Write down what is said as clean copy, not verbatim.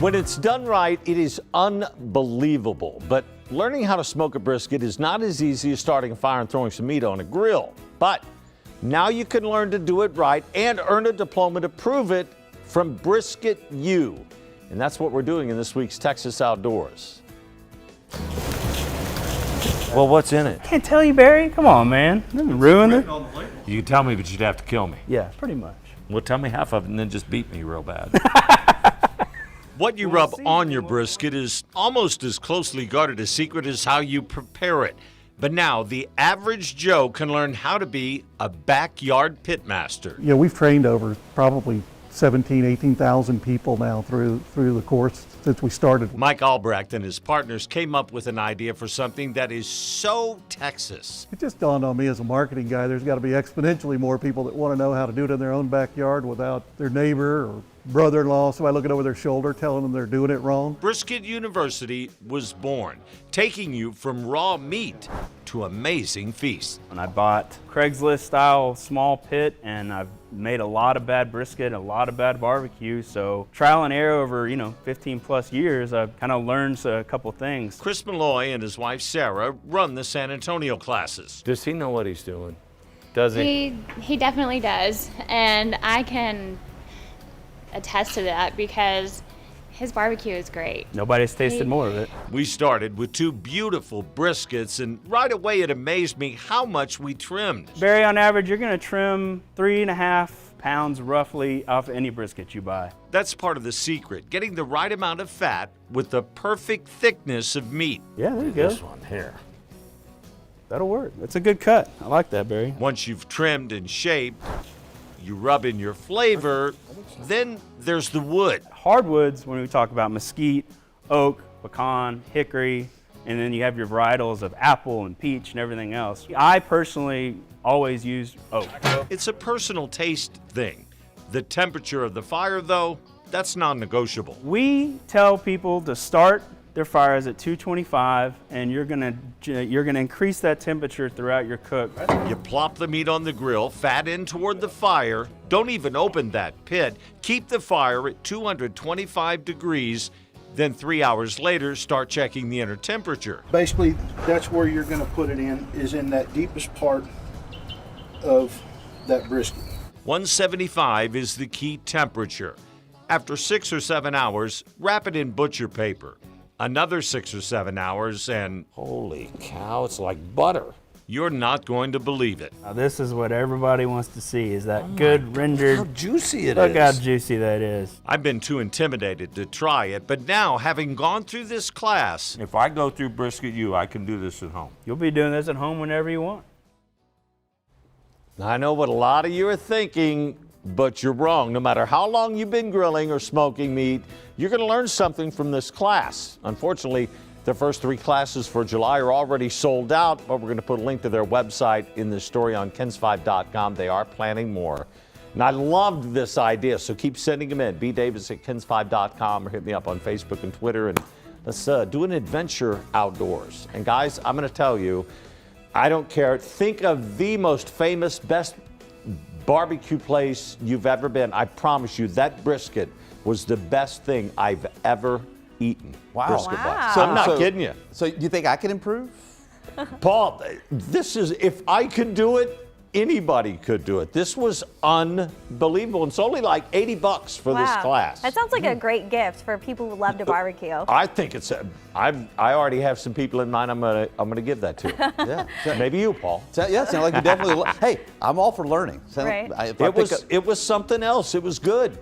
When it's done right, it is unbelievable. But learning how to smoke a brisket is not as easy as starting a fire and throwing some meat on a grill. But now you can learn to do it right and earn a diploma to prove it from Brisket U. And that's what we're doing in this week's Texas Outdoors. Well, what's in it? Can't tell you, Barry. Come on, man. Ruined it. You can tell me, but you'd have to kill me. Yeah, pretty much. Well, tell me half of it and then just beat me real bad. What you rub on your brisket is almost as closely guarded a secret as how you prepare it. But now the average Joe can learn how to be a backyard pitmaster. Yeah, we've trained over probably 18,000 people now through the course since we started. Mike Albrecht and his partners came up with an idea for something that is so Texas. It just dawned on me as a marketing guy, there's got to be exponentially more people that want to know how to do it in their own backyard without their neighbor or brother-in-law, somebody looking over their shoulder telling them they're doing it wrong. Brisket University was born, taking you from raw meat to amazing feasts. And I bought Craigslist-style small pit, and I've made a lot of bad brisket, a lot of bad barbecue. So trial and error over, 15 plus years, I've kind of learned a couple things. Chris Malloy and his wife Sarah run the San Antonio classes. Does he know what he's doing? Does he? He definitely does, and I can attest to that because his barbecue is great. Nobody's tasted more of it. We started with two beautiful briskets, and right away it amazed me how much we trimmed. Barry, on average, you're gonna trim 3.5 pounds roughly off any brisket you buy. That's part of the secret, getting the right amount of fat with the perfect thickness of meat. Yeah, there you go. This one here. That'll work. That's a good cut. I like that, Barry. Once you've trimmed and shaped, you rub in your flavor, then there's the wood. Hardwoods, when we talk about mesquite, oak, pecan, hickory, and then you have your varietals of apple and peach and everything else. I personally always use oak. It's a personal taste thing. The temperature of the fire, though, that's non-negotiable. We tell people to start their fires at 225, and you're gonna increase that temperature throughout your cook. You plop the meat on the grill, fat in toward the fire. Don't even open that pit. Keep the fire at 225 degrees. Then 3 hours later, start checking the inner temperature. Basically, that's where you're going to put it in, is in that deepest part of that brisket. 175 is the key temperature. After 6 or 7 hours, wrap it in butcher paper. Another 6 or 7 hours and Holy cow, it's like butter. you're not going to believe it. Now this is what everybody wants to see, is that good rendered. How juicy it is. Look how juicy that is. I've been too intimidated to try it, but now, having gone through this class, If I go through Brisket U, I can do this at home. You'll be doing this at home whenever you want. now, I know what a lot of you are thinking, but you're wrong. No matter how long you've been grilling or smoking meat, you're going to learn something from this class. Unfortunately, the first 3 classes for July are already sold out, but we're going to put a link to their website in the story on kens5.com. They are planning more. And I loved this idea, so keep sending them in. bdavis@kens5.com or hit me up on Facebook and Twitter, and let's do an adventure outdoors. And guys, I'm going to tell you, I don't care. Think of the most famous, best barbecue place you've ever been. I promise you that brisket was the best thing I've ever eaten. Wow. Brisket-wise. I'm not kidding you. So you think I can improve? Paul, this is, if I could do it, anybody could do it. This was unbelievable. It's only like $80 for this class. That sounds like a great gift for people who love to barbecue. I think it's. I already have some people in mind. I'm gonna give that to. Yeah. Maybe you, Paul. Yeah, sound like you definitely. Hey, I'm all for learning. Right. It was something else. It was good.